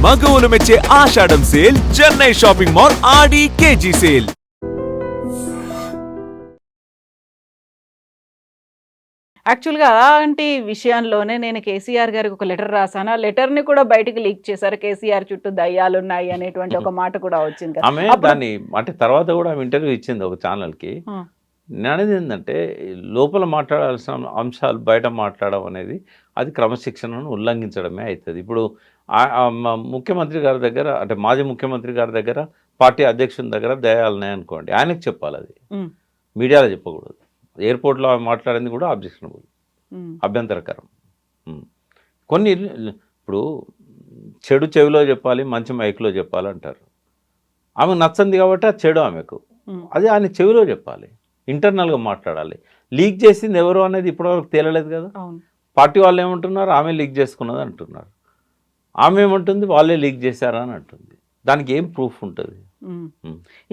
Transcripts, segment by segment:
మగవులు మెచ్చే ఆషాఢం sale Chennai shopping mall ఆడి KG sale. యాక్చువల్‌గా అలాంటి విషయంలోనే నేను కేసీఆర్ గారికి ఒక లెటర్ రాసాను. ఆ లెటర్‌ని కూడా బయటికి లీక్ చేశారు. కేసీఆర్ చుట్టూ దయ్యాలున్నాయి అనేటువంటి ఒక మాట కూడా వచ్చింది కదా! ఆమె దాన్ని అంటే తర్వాత కూడా ఆమె ఇంటర్వ్యూ ఇచ్చింది ఒక ఛానల్‌కి. నేననేది ఏంటంటే లోపల మాట్లాడాల్సిన అంశాలు బయట మాట్లాడడం అనేది అది క్రమశిక్షణను ఉల్లంఘించడమే అవుతుంది. ఇప్పుడు ముఖ్యమంత్రి గారి దగ్గర అంటే మాజీ ముఖ్యమంత్రి గారి దగ్గర పార్టీ అధ్యక్షుని దగ్గర దయాలున్నాయి అనుకోండి, ఆయనకు చెప్పాలి. అది మీడియాలో చెప్పకూడదు. ఎయిర్పోర్ట్లో ఆమె మాట్లాడింది కూడా అబ్జెక్షనబుల్, అభ్యంతరకరం. కొన్ని ఇప్పుడు చెడు చెవిలో చెప్పాలి, మంచి మైక్లో చెప్పాలి అంటారు. ఆమెకు నచ్చంది కాబట్టి అది చెడు ఆమెకు, అది ఆయన చెవిలో చెప్పాలి, ఇంటర్నల్గా మాట్లాడాలి. లీక్ చేసింది ఎవరు అనేది ఇప్పటివరకు తేలలేదు కదా. పార్టీ వాళ్ళు ఏమంటున్నారు, ఆమె లీక్ చేసుకున్నది అంటున్నారు. ఆమె ఏమంటుంది, వాళ్ళే లీక్ చేశారా అని అంటుంది. దానికి ఏం ప్రూఫ్ ఉంటుంది?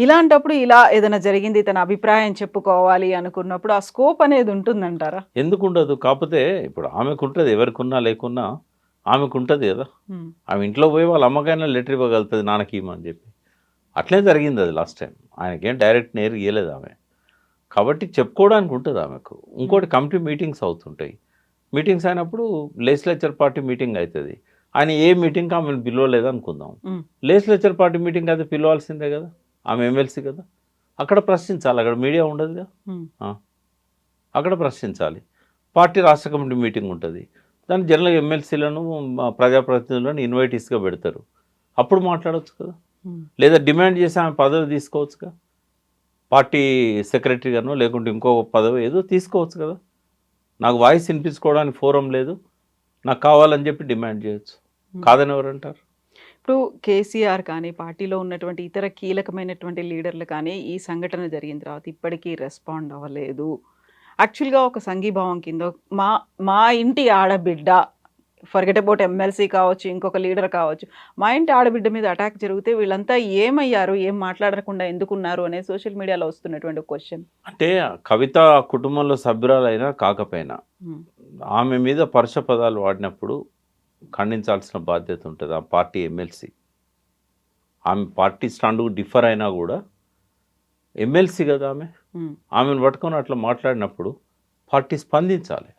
ఇలాంటప్పుడు ఇలా ఏదైనా జరిగింది తన అభిప్రాయం చెప్పుకోవాలి అనుకున్నప్పుడు ఆ స్కోప్ అనేది ఉంటుందంటారా? ఎందుకు ఉండదు? కాకపోతే ఇప్పుడు ఆమెకు ఉంటుంది, ఎవరికి ఉన్నా లేకున్నా ఆమెకు ఉంటుంది కదా. ఆమె ఇంట్లో పోయి వాళ్ళ అమ్మకైనా లెటర్ ఇవ్వగలుగుతుంది, నాన్నకి ఇవ్వమని చెప్పి. అట్లే జరిగింది అది లాస్ట్ టైం. ఆయనకేం డైరెక్ట్ నేరు ఇవ్వలేదు ఆమె, కాబట్టి చెప్పుకోవడానికి ఉంటుంది ఆమెకు. ఇంకోటి కమిటీ మీటింగ్స్ అవుతుంటాయి. మీటింగ్స్ అయినప్పుడు లెజిస్లేచర్ పార్టీ మీటింగ్ అవుతుంది. ఆయన ఏ మీటింగ్కి ఆమెను పిలవలేదు అనుకుందాం, లెజిస్లేచర్ పార్టీ మీటింగ్ అయితే పిలవాల్సిందే కదా, ఆమె ఎమ్మెల్సీ కదా. అక్కడ ప్రశ్నించాలి, అక్కడ మీడియా ఉండదుగా, అక్కడ ప్రశ్నించాలి. పార్టీ రాష్ట్ర కమిటీ మీటింగ్ ఉంటుంది, దాన్ని జనరల్గా ఎమ్మెల్సీలను ప్రజాప్రతినిధులను ఇన్వైటీస్గా పెడతారు, అప్పుడు మాట్లాడవచ్చు కదా. లేదా డిమాండ్ చేసి ఆమె పదవి తీసుకోవచ్చుగా, పార్టీ సెక్రటరీ గానో లేకుంటే ఇంకో పదవి ఏదో తీసుకోవచ్చు కదా. నాకు వాయిస్ వినిపించుకోవడానికి ఫోరం లేదు, నాకు కావాలని చెప్పి డిమాండ్ చేయొచ్చు, కాదని ఎవరంటారు? ఇప్పుడు కేసీఆర్ కానీ పార్టీలో ఉన్నటువంటి ఇతర కీలకమైనటువంటి లీడర్లు కానీ ఈ సంఘటన జరిగిన తర్వాత ఇప్పటికీ రెస్పాండ్ అవ్వలేదు. యాక్చువల్గా ఒక సంఘీభావం కింద మా ఇంటి ఆడబిడ్డ, ఫర్గెట్ అబౌట్ ఎమ్మెల్సీ కావచ్చు, ఇంకొక లీడర్ కావచ్చు, మా ఇంటి ఆడబిడ్డ మీద అటాక్ జరిగితే వీళ్ళంతా ఏమయ్యారు, ఏం మాట్లాడకుండా ఎందుకున్నారు అనేది సోషల్ మీడియాలో వస్తున్నటువంటి క్వశ్చన్. అంటే కవిత కుటుంబంలో సభ్యురాలైనా కాకపోయినా ఆమె మీద పరుష పదాలు వాడినప్పుడు ఖండించాల్సిన బాధ్యత ఉంటుంది ఆ పార్టీ ఎమ్మెల్సీ. ఆమె పార్టీ స్టాండ్కు డిఫర్ అయినా కూడా ఎమ్మెల్సీ కదా ఆమె, ఆమెను పట్టుకొని అట్లా మాట్లాడినప్పుడు పార్టీ స్పందించాలి,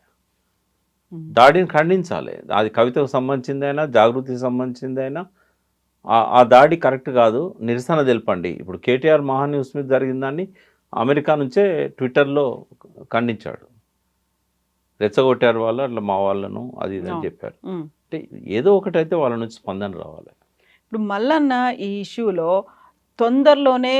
దాడిని ఖండించాలి. అది కవితకు సంబంధించిందైనా జాగృతికి సంబంధించిందైనా ఆ దాడి కరెక్ట్ కాదు, నిరసన తెలపండి. ఇప్పుడు కేటీఆర్ మహాన్యూస్ మీద జరిగిన దాన్ని అమెరికా నుంచే ట్విట్టర్లో ఖండించాడు, రెచ్చగొట్టారు వాళ్ళు అట్లా మా వాళ్ళను అది ఇదని చెప్పారు. అంటే ఏదో ఒకటైతే వాళ్ళ నుంచి స్పందన రావాలి. ఇప్పుడు మల్లన్న ఈ ఇష్యూలో తొందరలోనే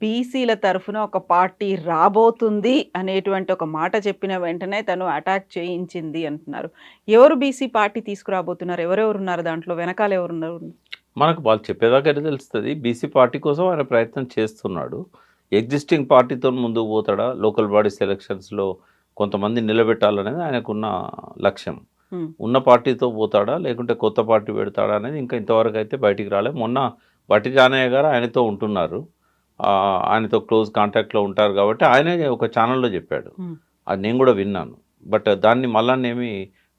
బీసీల తరఫున ఒక పార్టీ రాబోతుంది అనేటువంటి ఒక మాట చెప్పిన వెంటనే తను అటాక్ చేయించింది అంటున్నారు. ఎవరు బీసీ పార్టీ తీసుకురాబోతున్నారు, ఎవరెవరు ఉన్నారు దాంట్లో, వెనకాల ఎవరున్నారు? మనకు వాళ్ళు చెప్పేదాకా తెలుస్తుంది. బీసీ పార్టీ కోసం ఆయన ప్రయత్నం చేస్తున్నాడు. ఎగ్జిస్టింగ్ పార్టీతో ముందుకు పోతాడా, లోకల్ బాడీ సెలక్షన్స్లో కొంతమంది నిలబెట్టాలనేది ఆయనకున్న లక్ష్యం. ఉన్న పార్టీతో పోతాడా లేకుంటే కొత్త పార్టీ పెడతాడా అనేది ఇంకా ఇంతవరకు అయితే బయటికి రాలేదు. మొన్న బట్టి జానయ్య గారు ఆయనతో ఉంటున్నారు, ఆయనతో క్లోజ్ కాంటాక్ట్లో ఉంటారు కాబట్టి ఆయనే ఒక ఛానల్లో చెప్పాడు, అది నేను కూడా విన్నాను. బట్ దాన్ని మళ్ళీ ఏమీ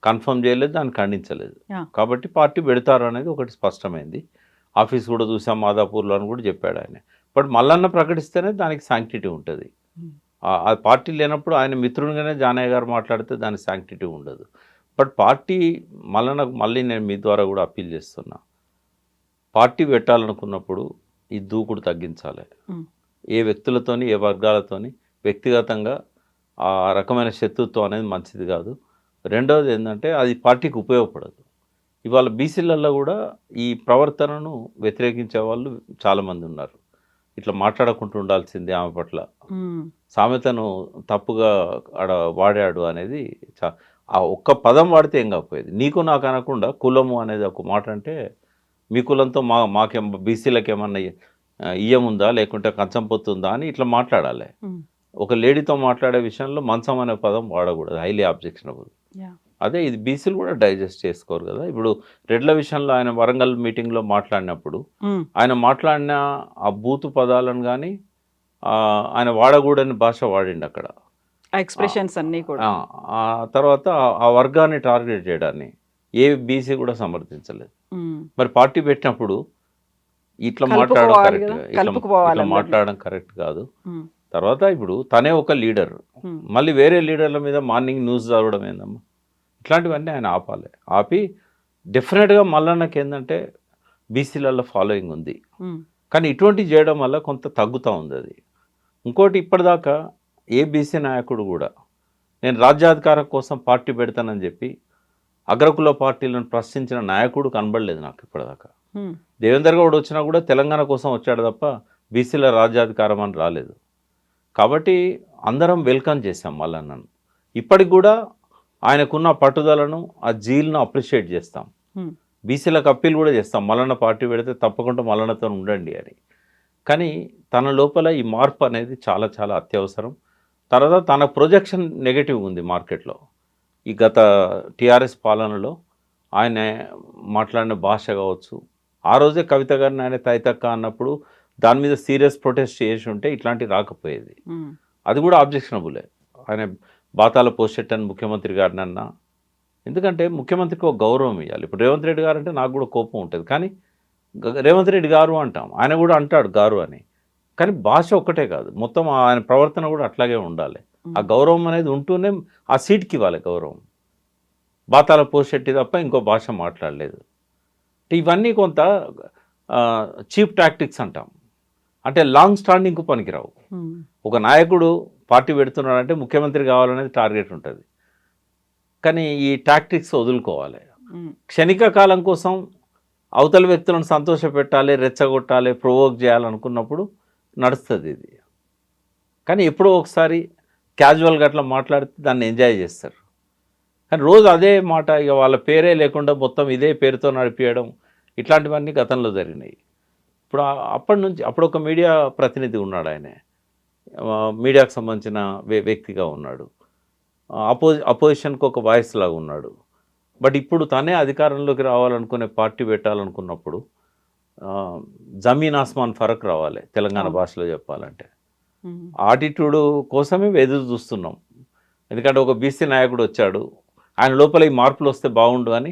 కన్ఫర్మ్ చేయలేదు, దాన్ని ఖండించలేదు. కాబట్టి పార్టీ పెడతారు అనేది ఒకటి స్పష్టమైంది. ఆఫీస్ కూడా చూసాం మాదాపూర్లో అని కూడా చెప్పాడు ఆయన. బట్ మల్లన్న ప్రకటిస్తేనే దానికి శాంక్టిటీ ఉంటుంది. ఆ పార్టీ లేనప్పుడు ఆయన మిత్రునిగానే జానయ్య గారు మాట్లాడితే దానికి శాంక్టిటీ ఉండదు. బట్ పార్టీ మల్లన్నకు మళ్ళీ నేను మీ ద్వారా కూడా అప్పీల్ చేస్తున్నా, పార్టీ పెట్టాలనుకున్నప్పుడు ఈ దూకుడు తగ్గించాలి. ఏ వ్యక్తులతోని ఏ వర్గాలతోని వ్యక్తిగతంగా ఆ రకమైన శత్రుత్వం అనేది మంచిది కాదు. రెండవది ఏంటంటే అది పార్టీకి ఉపయోగపడదు. ఇవాళ బీసీలలో కూడా ఈ ప్రవర్తనను వ్యతిరేకించే వాళ్ళు చాలామంది ఉన్నారు. ఇట్లా మాట్లాడకుండా ఉండాల్సిందే ఆమె పట్ల, సామెతను తప్పుగా ఆడ వాడాడు అనేది ఆ ఒక్క పదం వాడితే ఏం కాకపోయేది. నీకు నాకు అనకుండా కులము అనేది ఒక మాట అంటే మీ కులంతో మాకేం బీసీలకు ఏమన్నా ఇయ్యముందా లేకుంటే కంచం పొత్తుందా అని ఇట్లా మాట్లాడాలి. ఒక లేడీతో మాట్లాడే విషయంలో మంచం అనే పదం వాడకూడదు, హైలీ ఆబ్జెక్షనబుల్. అదే ఇది బీసీలు కూడా డైజెస్ట్ చేసుకోరు కదా. ఇప్పుడు రెడ్ల విషయంలో ఆయన వరంగల్ మీటింగ్లో మాట్లాడినప్పుడు ఆయన మాట్లాడిన ఆ బూతు పదాలను కానీ ఆయన వాడకూడని భాష వాడిండు అక్కడ, ఎక్స్ప్రెషన్స్ అన్నీ కూడా. తర్వాత ఆ వర్గాన్ని టార్గెట్ చేయడాన్ని ఏ బీసీ కూడా సమర్థించలేదు. ఉమ్. మరి పార్టీ పెట్టినప్పుడు ఇట్లా మాట్లాడడం కలుపుకోవాలి కరెక్ట్, కదా, ఇట్లా కలుపుకోవాలి ఇట్లా అందరినీ. మాట్లాడడం కరెక్ట్ కాదు. ఉమ్, తర్వాత ఇప్పుడు తనే ఒక లీడర్, ఉమ్, మళ్ళీ వేరే లీడర్ల మీద మార్నింగ్ న్యూస్ చదవడం ఏందమ్మా? ఇట్లాంటివన్నీ ఆయన ఆపాలి. ఆపి డెఫినెట్గా మల్లన్నకి ఏంటంటే బీసీలలో ఫాలోయింగ్ ఉంది, ఉమ్, కానీ ఇటువంటివి చేయడం వల్ల కొంత తగ్గుతూ ఉంది అది. ఇంకోటి, ఇప్పటిదాకా ఏ బీసీ నాయకుడు కూడా నేను రాజ్యాధికారం కోసం పార్టీ పెడతానని చెప్పి అగ్రకుల పార్టీలను ప్రశ్నించిన నాయకుడు కనబడలేదు నాకు ఇప్పటిదాకా. ఉమ్, దేవేందర్ గౌడ్ వచ్చినా కూడా తెలంగాణ కోసం వచ్చాడు తప్ప బీసీల రాజ్యాధికారం అని రాలేదు. కాబట్టి అందరం వెల్కమ్ చేశాం మల్లన్నను. ఇప్పటికి కూడా ఆయనకున్న పట్టుదలను, ఆ జీల్ను అప్రిషియేట్ చేస్తాం. ఉమ్, బీసీలకు అప్పీల్ కూడా చేస్తాం, మల్లన్న పార్టీ పెడితే తప్పకుండా మల్లన్నతో ఉండండి అని. కానీ తన లోపల ఈ మార్పు అనేది చాలా చాలా అత్యవసరం. తర్వాత తన ప్రొజెక్షన్ నెగటివ్ ఉంది మార్కెట్లో. ఈ గత టీఆర్ఎస్ పాలనలో ఆయన మాట్లాడిన భాష కావచ్చు, ఆ రోజే కవిత గారిని ఆయన తైతక్క అన్నప్పుడు దాని మీద సీరియస్ ప్రొటెస్ట్ చేసి ఉంటే ఇట్లాంటివి రాకపోయేది. ఉమ్, అది కూడా ఆబ్జెక్షనబులే. ఆయన బాతాల పోషెట్టని ముఖ్యమంత్రి గారిని అన్నా, ఎందుకంటే ముఖ్యమంత్రికి ఒక గౌరవం ఇవ్వాలి. ఇప్పుడు రేవంత్ రెడ్డి గారు అంటే నాకు కూడా కోపం ఉంటుంది, కానీ రేవంత్ రెడ్డి గారు అంటాం, ఆయన కూడా అంటాడు గారు అని. కానీ భాష ఒక్కటే కాదు, మొత్తం ఆయన ప్రవర్తన కూడా అట్లాగే ఉండాలి. ఆ గౌరవం అనేది ఉంటూనే ఆ సీట్కి ఇవ్వాలి గౌరవం. బాతాల పోషెట్టి తప్ప ఇంకో భాష మాట్లాడలేదు. ఇవన్నీ కొంత చీప్ టాక్టిక్స్ అంటాం, అంటే లాంగ్ స్టాండింగ్కు పనికిరావు. ఉమ్, ఒక నాయకుడు పార్టీ పెడుతున్నాడంటే ముఖ్యమంత్రి కావాలనేది టార్గెట్ ఉంటుంది, కానీ ఈ టాక్టిక్స్ వదులుకోవాలి. ఉమ్, క్షణిక కాలం కోసం అవతల వ్యక్తులను సంతోషపెట్టాలి, రెచ్చగొట్టాలి, ప్రొవోక్ చేయాలనుకున్నప్పుడు నడుస్తుంది ఇది. కానీ ఎప్పుడో ఒకసారి క్యాజువల్గా అట్లా మాట్లాడితే దాన్ని ఎంజాయ్ చేస్తారు. కానీ రోజు అదే మాట, ఇక వాళ్ళ పేరే లేకుండా మొత్తం ఇదే పేరుతో నడిపించడం, ఇట్లాంటివన్నీ గతంలో జరిగినాయి. ఇప్పుడు అప్పటి నుంచి అప్పుడు ఒక మీడియా ప్రతినిధి ఉన్నాడు, ఆయన మీడియాకు సంబంధించిన వ్యక్తిగా ఉన్నాడు, అపోజిషన్కి ఒక వాయిస్ లాగా ఉన్నాడు. బట్ ఇప్పుడు తనే అధికారంలోకి రావాలనుకునే పార్టీ పెట్టాలనుకున్నప్పుడు జమీన్ ఆస్మాన్ ఫరక్ రావాలి తెలంగాణ భాషలో చెప్పాలంటే. ఉమ్, ఆటిట్యూడ్ కోసమే ఎదురు చూస్తున్నాం. ఎందుకంటే ఒక బీసీ నాయకుడు వచ్చాడు, ఆయన లోపల ఈ మార్పులు వస్తే బాగుండు అని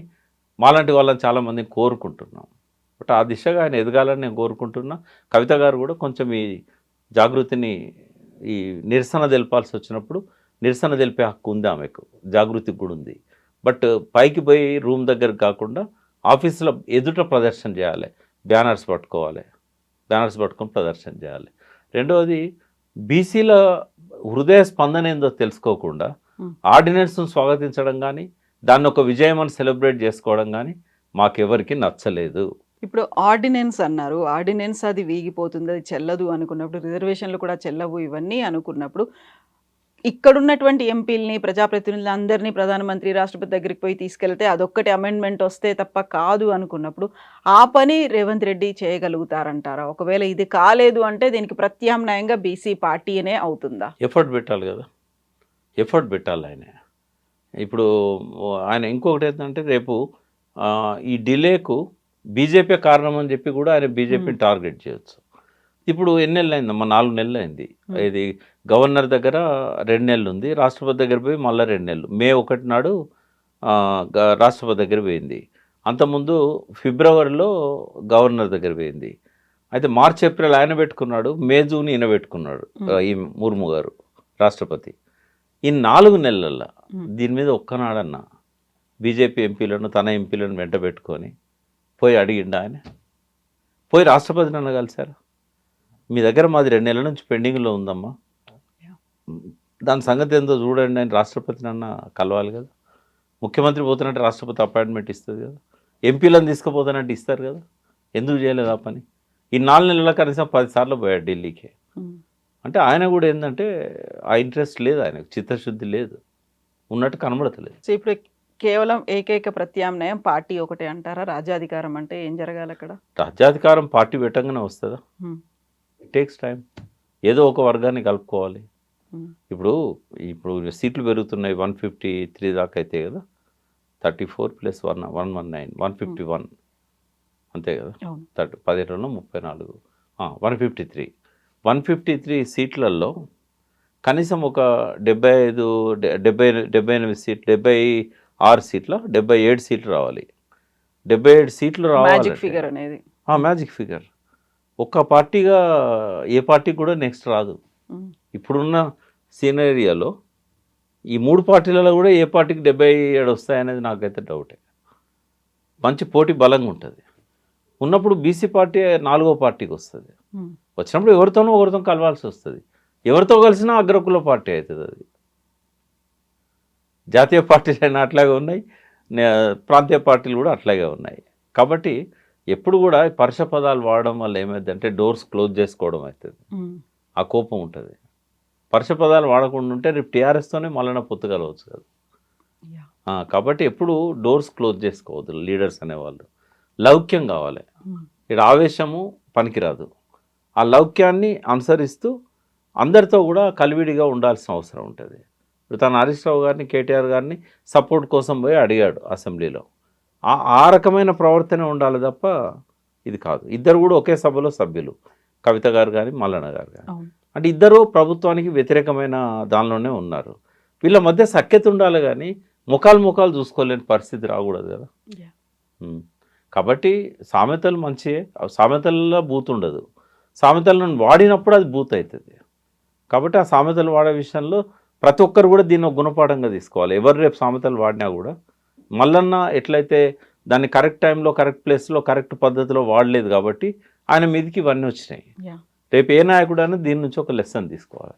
మాలాంటి వాళ్ళని చాలామందిని కోరుకుంటున్నాం. బట్ ఆ దిశగా ఆయన ఎదగాలని నేను కోరుకుంటున్నా. కవిత గారు కూడా కొంచెం ఈ జాగృతిని, ఈ నిరసన తెలపాల్సి వచ్చినప్పుడు నిరసన తెలిపే హక్కు ఉంది ఆమెకు, జాగృతికి కూడా ఉంది. బట్ పైకి పోయి రూమ్ దగ్గర కాకుండా ఆఫీసులో ఎదుట ప్రదర్శన చేయాలి, బ్యానర్స్ పట్టుకోవాలి, బ్యానర్స్ పట్టుకొని ప్రదర్శన చేయాలి. రెండవది, బీసీల హృదయ స్పందన ఏందో తెలుసుకోకుండా ఆర్డినెన్స్ను స్వాగతించడం కానీ దాన్ని ఒక విజయం అని సెలబ్రేట్ చేసుకోవడం కానీ మాకెవరికి నచ్చలేదు. ఇప్పుడు ఆర్డినెన్స్ అన్నారు, ఆర్డినెన్స్ అది వీగిపోతుంది, అది చెల్లదు అనుకున్నప్పుడు, రిజర్వేషన్లు కూడా చెల్లవు ఇవన్నీ అనుకున్నప్పుడు, ఇక్కడున్నటువంటి ఎంపీలని, ప్రజాప్రతినిధులు అందరినీ ప్రధానమంత్రి, రాష్ట్రపతి దగ్గరికి పోయి తీసుకెళ్తే అదొక్కటి అమెండ్మెంట్ వస్తే తప్ప కాదు అనుకున్నప్పుడు, ఆ పని రేవంత్ రెడ్డి చేయగలుగుతారంటారా? ఒకవేళ ఇది కాలేదు అంటే దీనికి ప్రత్యామ్నాయంగా బీసీ పార్టీనే అవుతుందా? ఎఫర్ట్ పెట్టాలి కదా, ఎఫర్ట్ పెట్టాలి ఆయన. ఇప్పుడు ఆయన ఇంకొకటి ఏంటంటే, రేపు ఈ డిలేకు బీజేపీ కారణం అని చెప్పి కూడా ఆయన బీజేపీని టార్గెట్ చేయొచ్చు. ఇప్పుడు ఎన్ని నెలలు అయిందమ్మా? 4 నెలలు అయింది. ఇది గవర్నర్ దగ్గర 2 నెలలు ఉంది, రాష్ట్రపతి దగ్గర పోయి మళ్ళీ 2 నెలలు. మే 1 నాడు రాష్ట్రపతి దగ్గర పోయింది. అంతకుముందు ఫిబ్రవరిలో గవర్నర్ దగ్గర పోయింది. అయితే మార్చ్ ఏప్రిల్ ఆయన పెట్టుకున్నాడు, మే జూన్ ఈయన పెట్టుకున్నాడు, ఈ ముర్ము గారు రాష్ట్రపతి. ఈ 4 నెలల్లో దీని మీద ఒక్కనాడన్నా బీజేపీ ఎంపీలను, తన ఎంపీలను వెంట పెట్టుకొని పోయి అడిగిండా ఆయన? పోయి రాష్ట్రపతిని అన్న కలిసారు, మీ దగ్గర మాది 2 నెలల నుంచి పెండింగ్లో ఉందమ్మా, దాని సంగతి ఏందో చూడండి అని రాష్ట్రపతిని అన్న కలవాలి కదా. ముఖ్యమంత్రి పోతున్నట్టు రాష్ట్రపతి అపాయింట్మెంట్ ఇస్తుంది కదా, ఎంపీలను తీసుకుపోతానంటే ఇస్తారు కదా. ఎందుకు చేయలేదు ఆ పని? ఈ 4 నెలల కనీసం 10 సార్లు పోయాడు ఢిల్లీకి. అంటే ఆయన కూడా ఏంటంటే ఆ ఇంట్రెస్ట్ లేదు, ఆయనకు చిత్తశుద్ధి లేదు, ఉన్నట్టు కనబడతలేదు. సో ఇప్పుడు కేవలం ఏకైక ప్రత్యామ్నాయం పార్టీ ఒకటే అంటారా? రాజ్యాధికారం అంటే ఏం జరగాలి అక్కడ? రాజ్యాధికారం పార్టీ పెట్టంగానే వస్తుందా? It takes time. ఏదో ఒక వర్గాన్ని కలుపుకోవాలి. ఇప్పుడు సీట్లు పెరుగుతున్నాయి, 153 దాకా అయితే కదా, 34 + 1 119 151 అంతే కదా, 17 34 153 సీట్లలో కనీసం ఒక 78 సీట్లు, 76 సీట్లు, 77 సీట్లు రావాలి. 77 సీట్లు మ్యాజిక్ రావాలి. ఫిగర్ అనేది. Magic figure. ఒక్క పార్టీగా ఏ పార్టీ కూడా నెక్స్ట్ రాదు. ఉమ్, ఇప్పుడున్న సీనరియాలో ఈ 3 పార్టీలలో కూడా ఏ పార్టీకి 77 వస్తాయనేది నాకైతే డౌటే. మంచి పోటీ బలంగా ఉంటుంది. ఉన్నప్పుడు బీసీ పార్టీ 4వ పార్టీకి వస్తుంది. ఉమ్, వచ్చినప్పుడు ఎవరితోనో ఒకరితో కలవాల్సి వస్తుంది. ఎవరితో కలిసినా అగ్రకుల పార్టీ అవుతుంది అది. జాతీయ పార్టీలు అయినా అట్లాగే ఉన్నాయి, ప్రాంతీయ పార్టీలు కూడా అట్లాగే ఉన్నాయి. కాబట్టి ఎప్పుడు కూడా పరుష పదాలు వాడడం వల్ల ఏమైందంటే డోర్స్ క్లోజ్ చేసుకోవడం అవుతుంది. ఉమ్, ఆ కోపం ఉంటుంది. పరుష పదాలు వాడకుండా ఉంటే రేపు టీఆర్ఎస్తోనే మళ్ళీ పొత్తు కలవచ్చు కదా. యా. కాబట్టి ఎప్పుడు డోర్స్ క్లోజ్ చేసుకోవద్దు లీడర్స్ అనేవాళ్ళు. లౌక్యం కావాలి. ఉమ్, ఇక్కడ ఆవేశము పనికిరాదు. ఆ లౌక్యాన్ని అనుసరిస్తూ అందరితో కూడా కలివిడిగా ఉండాల్సిన అవసరం ఉంటుంది. ఇప్పుడు తను హరీష్ రావు గారిని, కేటీఆర్ గారిని సపోర్ట్ కోసం పోయి అడిగాడు అసెంబ్లీలో. ఆ రకమైన ప్రవర్తన ఉండాలి తప్ప ఇది కాదు. ఇద్దరు కూడా ఒకే సభలో సభ్యులు, కవిత గారు కానీ మల్లన్న గారు కానీ. అవును. అంటే ఇద్దరు ప్రభుత్వానికి వ్యతిరేకమైన దానిలోనే ఉన్నారు. వీళ్ళ మధ్య సఖ్యత ఉండాలి కానీ ముఖాలు చూసుకోలేని పరిస్థితి రాకూడదు కదా. యా. కాబట్టి సామెతలు మంచియే, సామెతల్లో బూత్ ఉండదు. సామెతలను వాడినప్పుడు అది బూత్ అవుతుంది. కాబట్టి ఆ సామెతలు వాడే విషయంలో ప్రతి ఒక్కరు కూడా దీన్ని ఒక గుణపాఠంగా తీసుకోవాలి. ఎవరు రేపు సామెతలు వాడినా కూడా మల్లన్న ఎట్లయితే దాన్ని కరెక్ట్ టైంలో, కరెక్ట్ ప్లేస్లో, కరెక్ట్ పద్ధతిలో వాడలేదు కాబట్టి ఆయన మీదకి ఇవన్నీ వచ్చినాయి. యా. రేపు ఏ నాయకుడైనా దీని నుంచి ఒక లెసన్ తీసుకోవాలి.